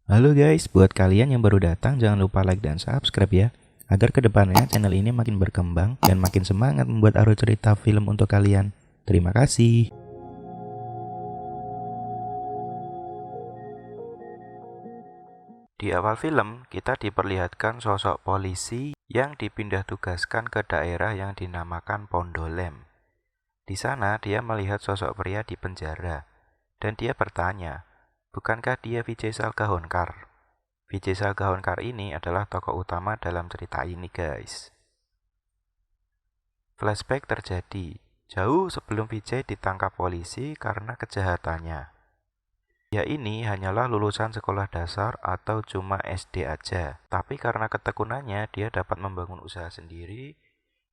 Halo guys, buat kalian yang baru datang jangan lupa like dan subscribe ya, agar kedepannya channel ini makin berkembang dan makin semangat membuat alur cerita film untuk kalian. Terima kasih. Di awal film, kita diperlihatkan sosok polisi yang dipindah tugaskan ke daerah yang dinamakan Pondolem. Di sana dia melihat sosok pria di penjara, dan dia bertanya, bukankah dia Vijay Salgaonkar? Vijay Salgaonkar ini adalah tokoh utama dalam cerita ini guys. Flashback terjadi jauh sebelum Vijay ditangkap polisi karena kejahatannya. Dia ini hanyalah lulusan sekolah dasar atau cuma SD aja, tapi karena ketekunannya dia dapat membangun usaha sendiri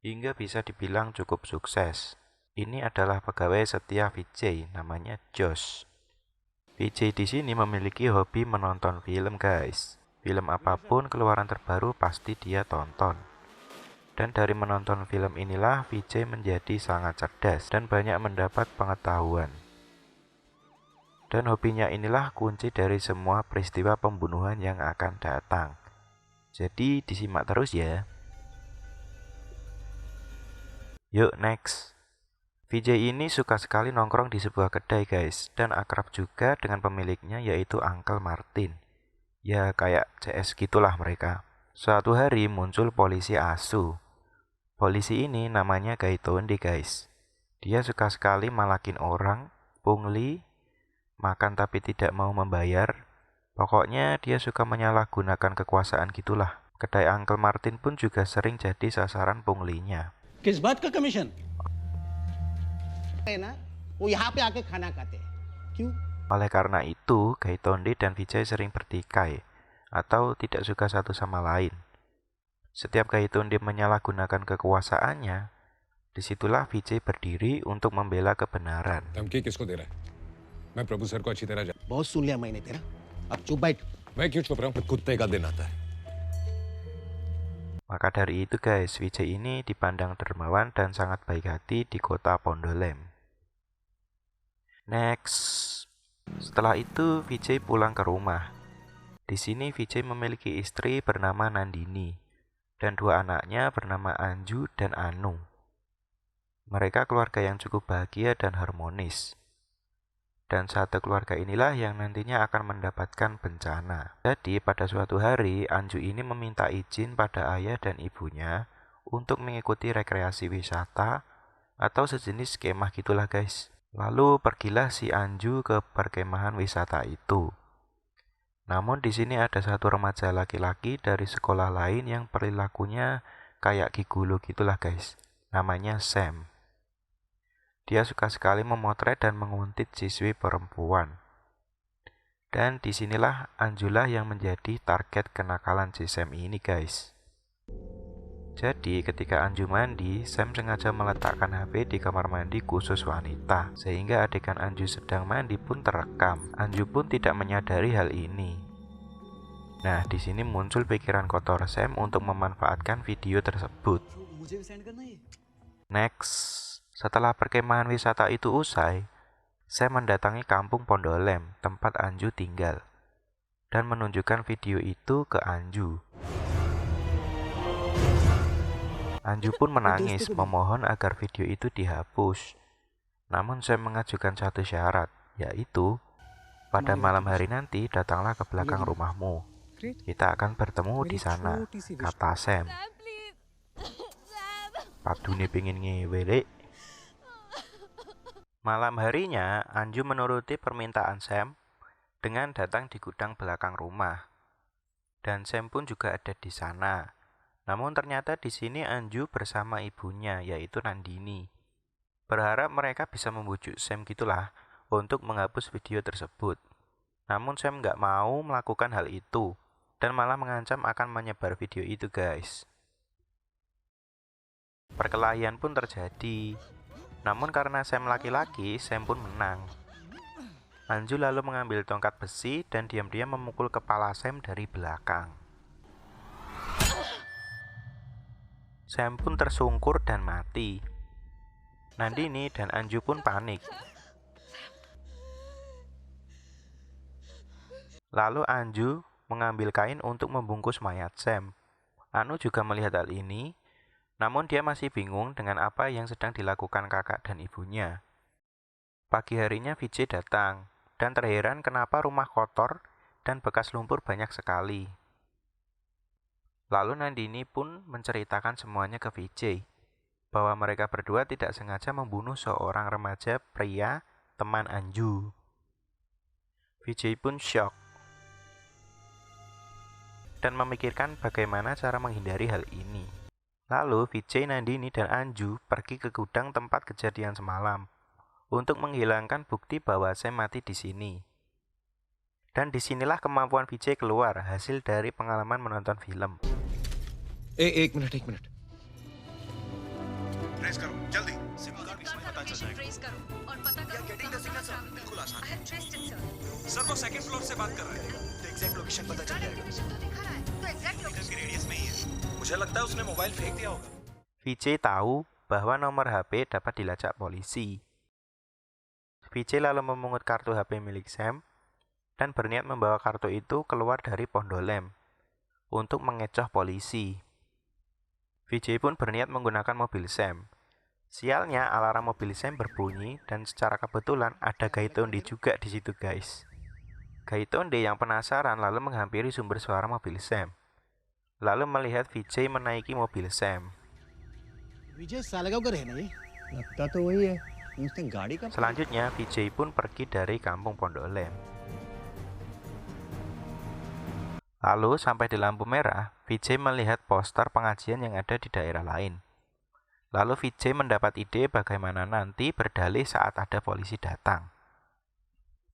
hingga bisa dibilang cukup sukses. Ini adalah pegawai setia Vijay, namanya Josh. Vijay di sini memiliki hobi menonton film guys. Film apapun keluaran terbaru pasti dia tonton. Dan dari menonton film inilah Vijay menjadi sangat cerdas dan banyak mendapat pengetahuan. Dan hobinya inilah kunci dari semua peristiwa pembunuhan yang akan datang. Jadi disimak terus ya. Yuk next. Vijay ini suka sekali nongkrong di sebuah kedai guys, dan akrab juga dengan pemiliknya yaitu Uncle Martin. Ya kayak CS gitulah mereka. Suatu hari muncul polisi asu. Polisi ini namanya Gaitonde guys. Dia suka sekali malakin orang, pungli, makan tapi tidak mau membayar. Pokoknya dia suka menyalahgunakan kekuasaan gitulah. Kedai Uncle Martin pun juga sering jadi sasaran punglinya. किस बात का कमीशन है ना वो यहाँ पे आके खाना खाते हैं क्यों? Oleh karena itu, Gaitonde dan Vijay sering bertikai atau tidak suka satu sama lain. Setiap Gaitonde menyalahgunakan kekuasaannya, disitulah Vijay berdiri untuk membela kebenaran. धमकी किसको दे रहा है? मैं प्रभु सर को अच्छी तरह जानता बहुत सुन लिया मैंने तेरा अब चुप बैठ हूं। मैं क्यों चुप रहा हूँ? कुत्ते का दिन आता है। Maka dari itu guys, Vijay ini dipandang dermawan dan sangat baik hati di kota Pondolem. Next. Setelah itu Vijay pulang ke rumah. Di sini Vijay memiliki istri bernama Nandini dan dua anaknya bernama Anju dan Anu. Mereka keluarga yang cukup bahagia dan harmonis. Dan satu keluarga inilah yang nantinya akan mendapatkan bencana. Jadi pada suatu hari Anju ini meminta izin pada ayah dan ibunya untuk mengikuti rekreasi wisata atau sejenis kemah gitulah guys. Lalu pergilah si Anju ke perkemahan wisata itu. Namun di sini ada satu remaja laki-laki dari sekolah lain yang perilakunya kayak gigolo gitulah guys. Namanya Sam. Dia suka sekali memotret dan menguntit siswi perempuan. Dan disinilah Anjulah yang menjadi target kenakalan si Sam ini guys. Jadi ketika Anju mandi, Sam sengaja meletakkan HP di kamar mandi khusus wanita. Sehingga adegan Anju sedang mandi pun terekam. Anju pun tidak menyadari hal ini. Nah di sini muncul pikiran kotor Sam untuk memanfaatkan video tersebut. Next. Setelah perkemahan wisata itu usai, saya mendatangi kampung Pondolem, tempat Anju tinggal, dan menunjukkan video itu ke Anju. Anju pun menangis, memohon agar video itu dihapus. Namun saya mengajukan satu syarat, yaitu, pada malam hari nanti datanglah ke belakang rumahmu. Kita akan bertemu di sana, kata Sam. Padune pengen ngewelek. Malam harinya, Anju menuruti permintaan Sam dengan datang di gudang belakang rumah. Dan Sam pun juga ada di sana. Namun ternyata di sini Anju bersama ibunya, yaitu Nandini. Berharap mereka bisa membujuk Sam gitulah untuk menghapus video tersebut. Namun Sam nggak mau melakukan hal itu dan malah mengancam akan menyebar video itu guys. Perkelahian pun terjadi. Namun karena Sam laki-laki, Sam pun menang. Anju lalu mengambil tongkat besi dan diam-diam memukul kepala Sam dari belakang. Sam pun tersungkur dan mati. Nandini dan Anju pun panik. Lalu Anju mengambil kain untuk membungkus mayat Sam. Anu juga melihat hal ini, namun dia masih bingung dengan apa yang sedang dilakukan kakak dan ibunya. Pagi harinya Vijay datang, dan terheran kenapa rumah kotor dan bekas lumpur banyak sekali. Lalu Nandini pun menceritakan semuanya ke Vijay, bahwa mereka berdua tidak sengaja membunuh seorang remaja pria teman Anju. Vijay pun syok dan memikirkan bagaimana cara menghindari hal ini. Lalu Vijay, Nandini, dan Anju pergi ke gudang tempat kejadian semalam untuk menghilangkan bukti bahwa Sam mati di sini. Dan disinilah kemampuan Vijay keluar, hasil dari pengalaman menonton film. एक minute trace करो जल्दी ट्रेस करो और पता करो getting the signal sir बिल्कुल आसान I have traced it, sir. Sir वो सेकंड फ्लोर से बात कर रहा है तो एग्जैक्ट लोकेशन पता चल जाएगा लोकेशन तो दिखा रहा है, तो एग्जैक्ट इधर लोकेशन की रेडियस में ही है मुझे लगता है उसने मोबाइल फेंक दिया होगा Vijay tahu bahwa nomor HP dapat dilacak polisi. Vijay lalu memungut kartu HP milik Sam dan berniat membawa kartu itu keluar dari Pondolem untuk mengecoh polisi. Vijay pun berniat menggunakan mobil Sam. Sialnya, alarm mobil Sam berbunyi dan secara kebetulan ada Gaitonde juga di situ, guys. Gaitonde yang penasaran lalu menghampiri sumber suara mobil Sam. Lalu melihat Vijay menaiki mobil Sam. विजय सालगांव का रहना ये लगता तो वही है उसने गाड़ी का Selanjutnya, Vijay pun pergi dari kampung Pondolem. Lalu sampai di lampu merah, Vijay melihat poster pengajian yang ada di daerah lain. Lalu Vijay mendapat ide bagaimana nanti berdalih saat ada polisi datang.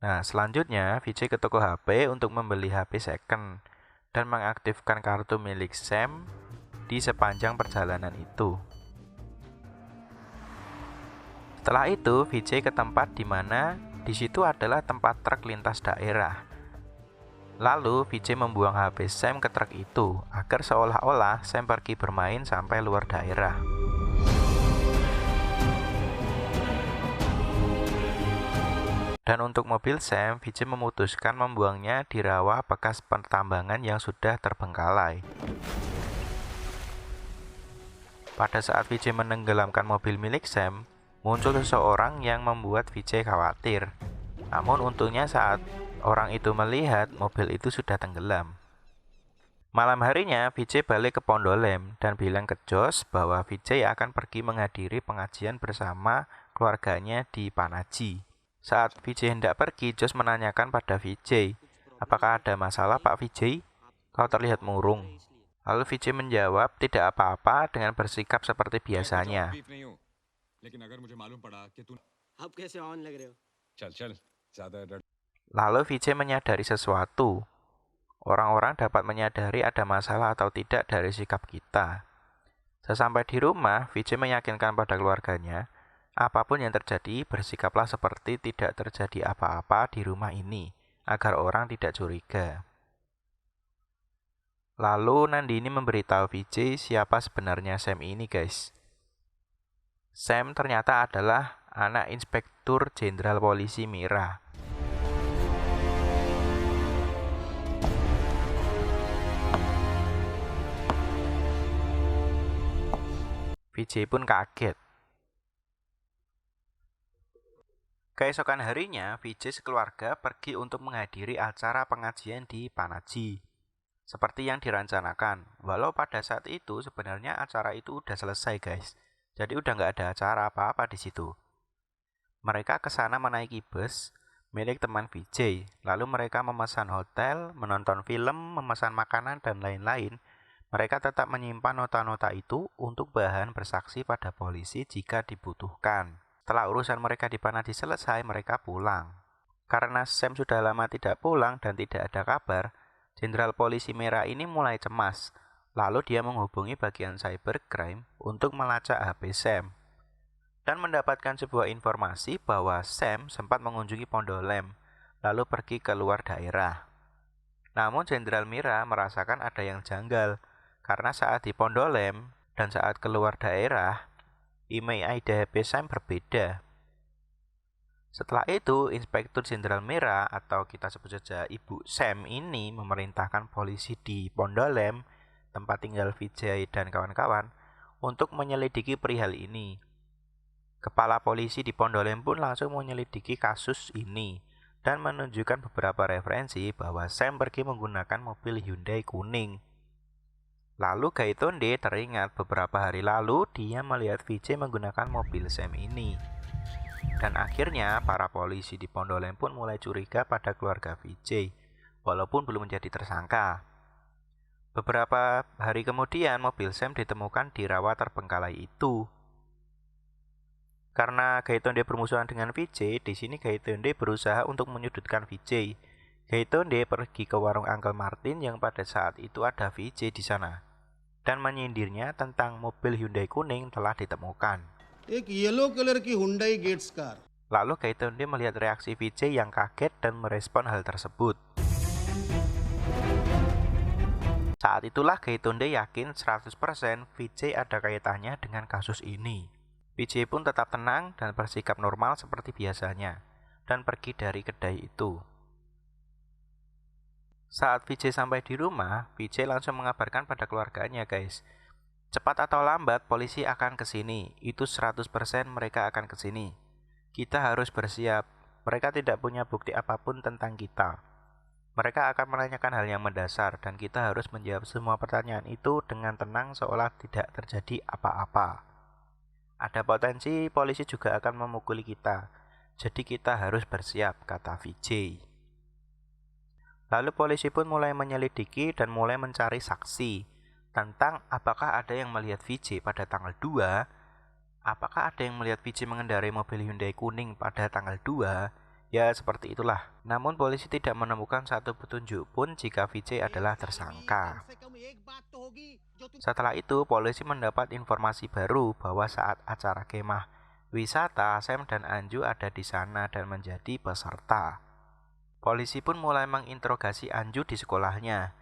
Nah, selanjutnya Vijay ke toko HP untuk membeli HP second dan mengaktifkan kartu milik Sam di sepanjang perjalanan itu. Setelah itu, Vijay ke tempat di mana di situ adalah tempat truk lintas daerah. Lalu, Vijay membuang HP Sam ke truk itu agar seolah-olah Sam pergi bermain sampai luar daerah. Dan untuk mobil Sam, Vijay memutuskan membuangnya di rawa bekas pertambangan yang sudah terbengkalai. Pada saat Vijay menenggelamkan mobil milik Sam, muncul seseorang yang membuat Vijay khawatir. Namun untungnya saat orang itu melihat mobil itu sudah tenggelam. Malam harinya, Vijay balik ke Pondolem dan bilang ke Jos bahwa Vijay akan pergi menghadiri pengajian bersama keluarganya di Panaji. Saat Vijay hendak pergi, Jos menanyakan pada Vijay, "Apakah ada masalah, Pak Vijay? Kau terlihat murung." Lalu Vijay menjawab tidak apa-apa dengan bersikap seperti biasanya. लेकिन अगर मुझे मालूम पड़ा कि तू अब कैसे ऑन लग रहे हो चल ज्यादा Lalu Vijay menyadari sesuatu. Orang-orang dapat menyadari ada masalah atau tidak dari sikap kita. Sesampai di rumah, Vijay meyakinkan pada keluarganya, apapun yang terjadi, bersikaplah seperti tidak terjadi apa-apa di rumah ini, agar orang tidak curiga. Lalu Nandini memberitahu Vijay siapa sebenarnya Sam ini, guys. Sam ternyata adalah anak Inspektur Jenderal Polisi Mira. Vijay pun kaget. Keesokan harinya, Vijay sekeluarga pergi untuk menghadiri acara pengajian di Panaji. Seperti yang direncanakan, walau pada saat itu sebenarnya acara itu udah selesai, guys. Jadi udah nggak ada acara apa-apa di situ. Mereka ke sana menaiki bus milik teman Vijay. Lalu mereka memesan hotel, menonton film, memesan makanan, dan lain-lain. Mereka tetap menyimpan nota-nota itu untuk bahan bersaksi pada polisi jika dibutuhkan. Setelah urusan mereka di Panaji selesai, mereka pulang. Karena Sam sudah lama tidak pulang dan tidak ada kabar, Jenderal Polisi Merah ini mulai cemas. Lalu dia menghubungi bagian cybercrime untuk melacak HP Sam dan mendapatkan sebuah informasi bahwa Sam sempat mengunjungi Pondolem lalu pergi ke luar daerah. Namun Jenderal Mira merasakan ada yang janggal karena saat di Pondolem dan saat keluar daerah, email ID HP Sam berbeda. Setelah itu, Inspektur Jenderal Mira atau kita sebut saja Ibu Sam ini memerintahkan polisi di Pondolem, tempat tinggal Vijay dan kawan-kawan, untuk menyelidiki perihal ini. Kepala polisi di Pondolem pun langsung menyelidiki kasus ini dan menunjukkan beberapa referensi bahwa Sam pergi menggunakan mobil Hyundai kuning. Lalu Gaitonde teringat beberapa hari lalu dia melihat Vijay menggunakan mobil Sam ini. Dan akhirnya para polisi di Pondolem pun mulai curiga pada keluarga Vijay, walaupun belum menjadi tersangka. Beberapa hari kemudian mobil Sam ditemukan di rawa terbengkalai itu. Karena Gaitonde bermusuhan dengan Vijay, di sini Gaitonde berusaha untuk menyudutkan Vijay. Gaitonde pergi ke warung Uncle Martin yang pada saat itu ada Vijay di sana dan menyindirnya tentang mobil Hyundai kuning telah ditemukan. एक yellow colour की Hyundai Getz car Lalu Gaitonde melihat reaksi Vijay yang kaget dan merespon hal tersebut. Saat itulah Gaitonde yakin 100% Vijay ada kaitannya dengan kasus ini. Vijay pun tetap tenang dan bersikap normal seperti biasanya, dan pergi dari kedai itu. Saat Vijay sampai di rumah, Vijay langsung mengabarkan pada keluarganya, guys. Cepat atau lambat, polisi akan ke sini. Itu 100% mereka akan ke sini. Kita harus bersiap. Mereka tidak punya bukti apapun tentang kita. Mereka akan menanyakan hal yang mendasar, dan kita harus menjawab semua pertanyaan itu dengan tenang seolah tidak terjadi apa-apa. Ada potensi polisi juga akan memukuli kita. Jadi kita harus bersiap, kata Vijay. Lalu polisi pun mulai menyelidiki dan mulai mencari saksi tentang apakah ada yang melihat Vijay pada tanggal 2, apakah ada yang melihat Vijay mengendarai mobil Hyundai kuning pada tanggal 2, ya seperti itulah. Namun polisi tidak menemukan satu petunjuk pun jika Vijay adalah tersangka. Setelah itu, polisi mendapat informasi baru bahwa saat acara kemah wisata, Sam dan Anju ada di sana dan menjadi peserta. Polisi pun mulai menginterogasi Anju di sekolahnya.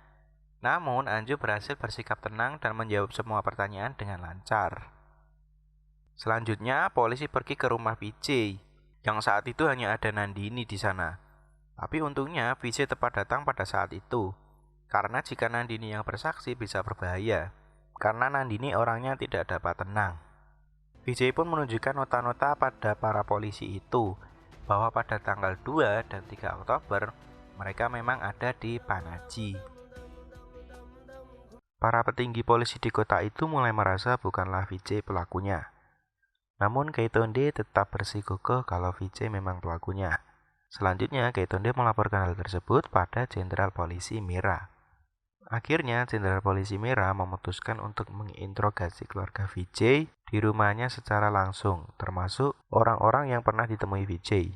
Namun, Anju berhasil bersikap tenang dan menjawab semua pertanyaan dengan lancar. Selanjutnya, polisi pergi ke rumah Vijay, yang saat itu hanya ada Nandini di sana. Tapi untungnya, Vijay tepat datang pada saat itu. Karena jika Nandini yang bersaksi bisa berbahaya, karena Nandini orangnya tidak dapat tenang. Vijay pun menunjukkan nota-nota pada para polisi itu, bahwa pada tanggal 2 dan 3 Oktober, mereka memang ada di Panaji. Para petinggi polisi di kota itu mulai merasa bukanlah Vijay pelakunya. Namun Gaitonde tetap bersikukuh kalau Vijay memang pelakunya. Selanjutnya Gaitonde melaporkan hal tersebut pada Jenderal Polisi Mira. Akhirnya Jenderal Polisi Mira memutuskan untuk menginterogasi keluarga Vijay di rumahnya secara langsung, termasuk orang-orang yang pernah ditemui Vijay.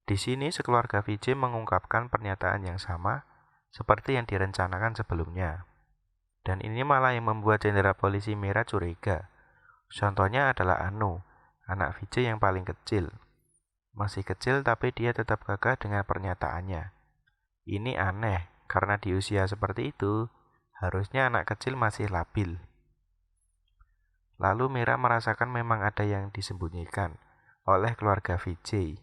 Di sini sekeluarga Vijay mengungkapkan pernyataan yang sama seperti yang direncanakan sebelumnya. Dan ini malah yang membuat Jenderal Polisi Mira curiga. Contohnya adalah Anu, anak Vijay yang paling kecil. Masih kecil tapi dia tetap gagah dengan pernyataannya. Ini aneh, karena di usia seperti itu, harusnya anak kecil masih labil. Lalu Mira merasakan memang ada yang disembunyikan oleh keluarga Vijay.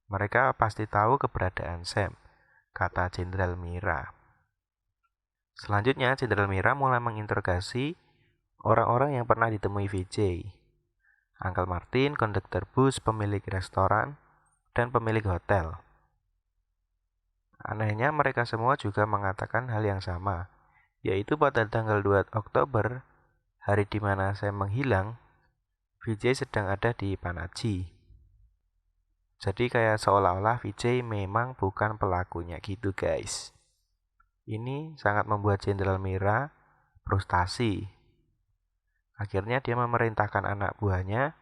Mereka pasti tahu keberadaan Sam, kata Jenderal Mira. Selanjutnya, Jenderal Mira mulai menginterogasi orang-orang yang pernah ditemui Vijay. Uncle Martin, konduktor bus, pemilik restoran, dan pemilik hotel. Anehnya mereka semua juga mengatakan hal yang sama, yaitu pada tanggal 2 Oktober, hari di mana saya menghilang, Vijay sedang ada di Panaji. Jadi kayak seolah-olah Vijay memang bukan pelakunya gitu guys. Ini sangat membuat Jenderal Mira frustasi. Akhirnya dia memerintahkan anak buahnya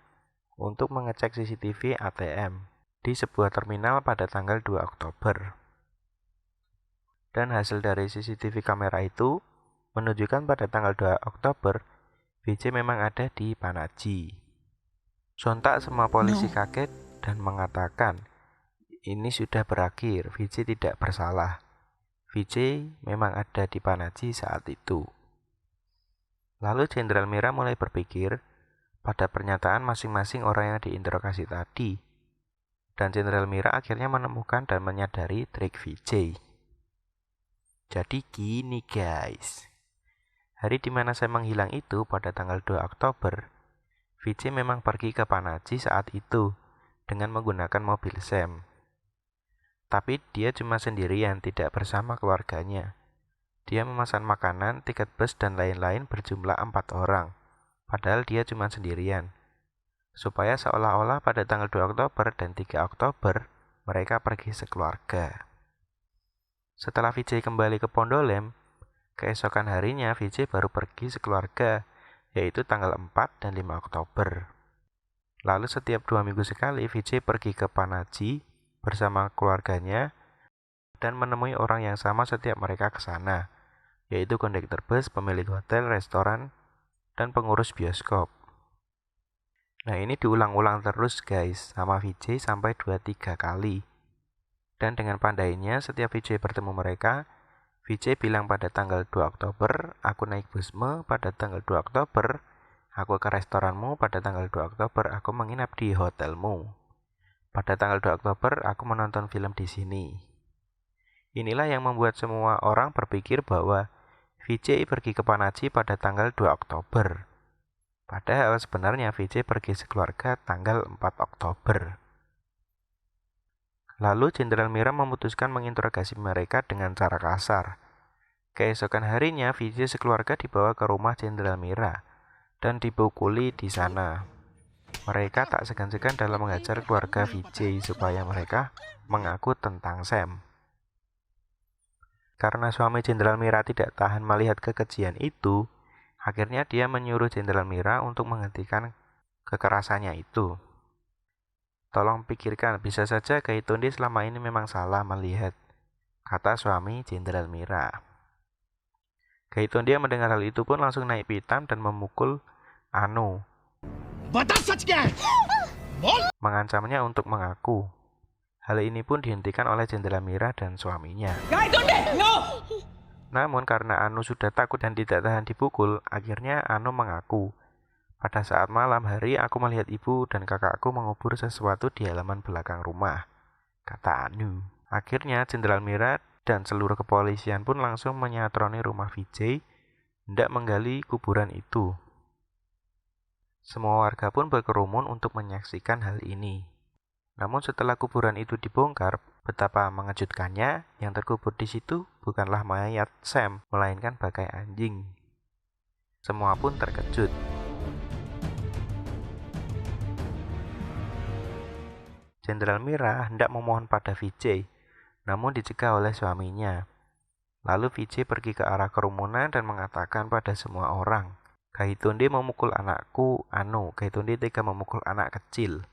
untuk mengecek CCTV ATM di sebuah terminal pada tanggal 2 Oktober. Dan hasil dari CCTV kamera itu menunjukkan pada tanggal 2 Oktober, Vijay memang ada di Panaji. Sontak semua polisi kaget dan mengatakan, ini sudah berakhir, Vijay tidak bersalah. Vijay memang ada di Panaji saat itu. Lalu Jenderal Mira mulai berpikir pada pernyataan masing-masing orang yang diinterogasi tadi. Dan Jenderal Mira akhirnya menemukan dan menyadari trik Vijay. Jadi gini guys, hari dimana Sam menghilang itu pada tanggal 2 Oktober, Vijay memang pergi ke Panaji saat itu dengan menggunakan mobil Sam. Tapi dia cuma sendirian, tidak bersama keluarganya. Dia memesan makanan, tiket bus, dan lain-lain berjumlah 4 orang, padahal dia cuma sendirian. Supaya seolah-olah pada tanggal 2 Oktober dan 3 Oktober, mereka pergi sekeluarga. Setelah Vijay kembali ke Pondolem, keesokan harinya Vijay baru pergi sekeluarga, yaitu tanggal 4 dan 5 Oktober. Lalu setiap 2 minggu sekali Vijay pergi ke Panaji bersama keluarganya dan menemui orang yang sama setiap mereka ke sana, yaitu kondektur bus, pemilik hotel, restoran, dan pengurus bioskop. Nah, ini diulang-ulang terus guys sama Vijay sampai 2-3 kali. Dan dengan pandainya setiap Vijay bertemu mereka, Vijay bilang pada tanggal 2 Oktober, aku naik busmu, pada tanggal 2 Oktober, aku ke restoranmu, pada tanggal 2 Oktober, aku menginap di hotelmu. Pada tanggal 2 Oktober, aku menonton film di sini. Inilah yang membuat semua orang berpikir bahwa Vijay pergi ke Panaji pada tanggal 2 Oktober. Padahal sebenarnya Vijay pergi sekeluarga tanggal 4 Oktober. Lalu Jenderal Mira memutuskan menginterogasi mereka dengan cara kasar. Keesokan harinya Vijay sekeluarga dibawa ke rumah Jenderal Mira dan dipukuli di sana. Mereka tak segan-segan dalam mengajar keluarga Vijay supaya mereka mengaku tentang Sam. Karena suami Jenderal Mira tidak tahan melihat kekejian itu, akhirnya dia menyuruh Jenderal Mira untuk menghentikan kekerasannya itu. Tolong pikirkan, bisa saja Gaitondi selama ini memang salah melihat, kata suami Jenderal Mira. Gaitondi yang mendengar hal itu pun langsung naik pitam dan memukul Anu. Mengancamnya untuk mengaku. Hal ini pun dihentikan oleh Jenderal Mira dan suaminya. Namun karena Anu sudah takut dan tidak tahan dipukul, akhirnya Anu mengaku. Pada saat malam hari, aku melihat ibu dan kakakku mengubur sesuatu di halaman belakang rumah, kata Anu. Akhirnya Jenderal Mira dan seluruh kepolisian pun langsung menyatroni rumah Vijay, hendak menggali kuburan itu. Semua warga pun berkerumun untuk menyaksikan hal ini. Namun setelah kuburan itu dibongkar, betapa mengejutkannya, yang terkubur di situ bukanlah mayat Sam, melainkan bangkai anjing. Semua pun terkejut. Jenderal Mira hendak memohon pada Vijay, namun dicegah oleh suaminya. Lalu Vijay pergi ke arah kerumunan dan mengatakan pada semua orang, Gaitondi memukul anakku, Anu. Gaitondi tega memukul anak kecil.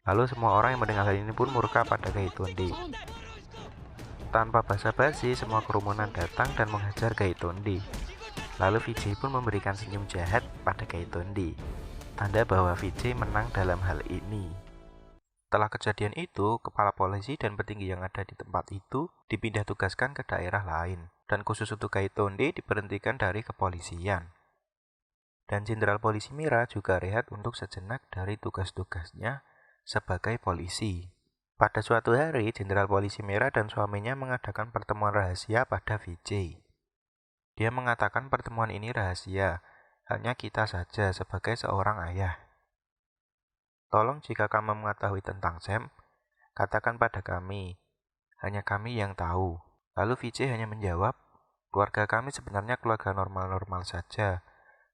Lalu semua orang yang mendengar hal ini pun murka pada Gaitondi. Tanpa basa-basi, semua kerumunan datang dan menghajar Gaitondi. Lalu Vijay pun memberikan senyum jahat pada Gaitondi, tanda bahwa Vijay menang dalam hal ini. Setelah kejadian itu, kepala polisi dan petinggi yang ada di tempat itu dipindah tugaskan ke daerah lain, dan khusus untuk Gaitondi diberhentikan dari kepolisian. Dan Jenderal Polisi Mira juga rehat untuk sejenak dari tugas-tugasnya sebagai polisi. Pada suatu hari, Jenderal Polisi Mira dan suaminya mengadakan pertemuan rahasia pada Vijay. Dia mengatakan pertemuan ini rahasia, hanya kita saja sebagai seorang ayah. Tolong jika kamu mengetahui tentang Sam, katakan pada kami. Hanya kami yang tahu. Lalu Vijay hanya menjawab, keluarga kami sebenarnya keluarga normal-normal saja.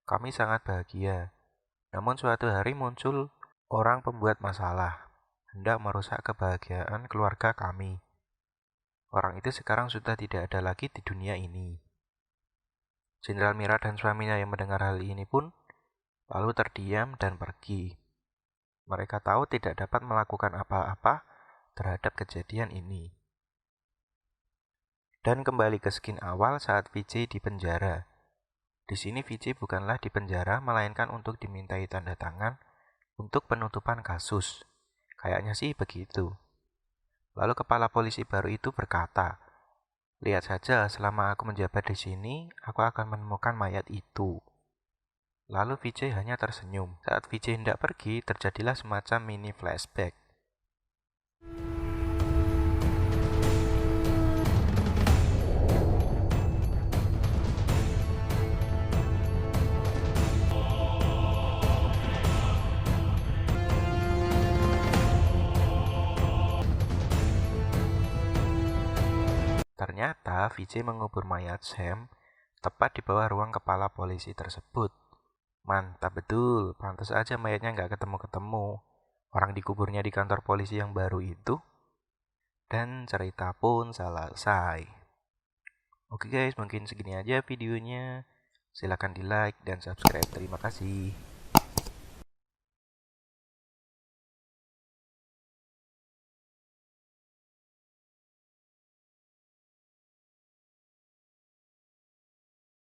Kami sangat bahagia. Namun suatu hari muncul orang pembuat masalah, hendak merusak kebahagiaan keluarga kami. Orang itu sekarang sudah tidak ada lagi di dunia ini. Jenderal Mira dan suaminya yang mendengar hal ini pun lalu terdiam dan pergi. Mereka tahu tidak dapat melakukan apa-apa terhadap kejadian ini. Dan kembali ke skin awal saat Vijay di penjara. Di sini Vijay bukanlah di penjara, melainkan untuk dimintai tanda tangan untuk penutupan kasus. Kayaknya sih begitu. Lalu kepala polisi baru itu berkata, lihat saja, selama aku menjabat di sini, aku akan menemukan mayat itu. Lalu Vijay hanya tersenyum. Saat Vijay hendak pergi, terjadilah semacam mini flashback. Ternyata Vijay mengubur mayat Sam tepat di bawah ruang kepala polisi tersebut. Mantap betul, pantas aja mayatnya nggak ketemu-ketemu. Orang dikuburnya di kantor polisi yang baru itu. Dan cerita pun selesai. Oke guys, mungkin segini aja videonya. Silahkan di like dan subscribe. Terima kasih.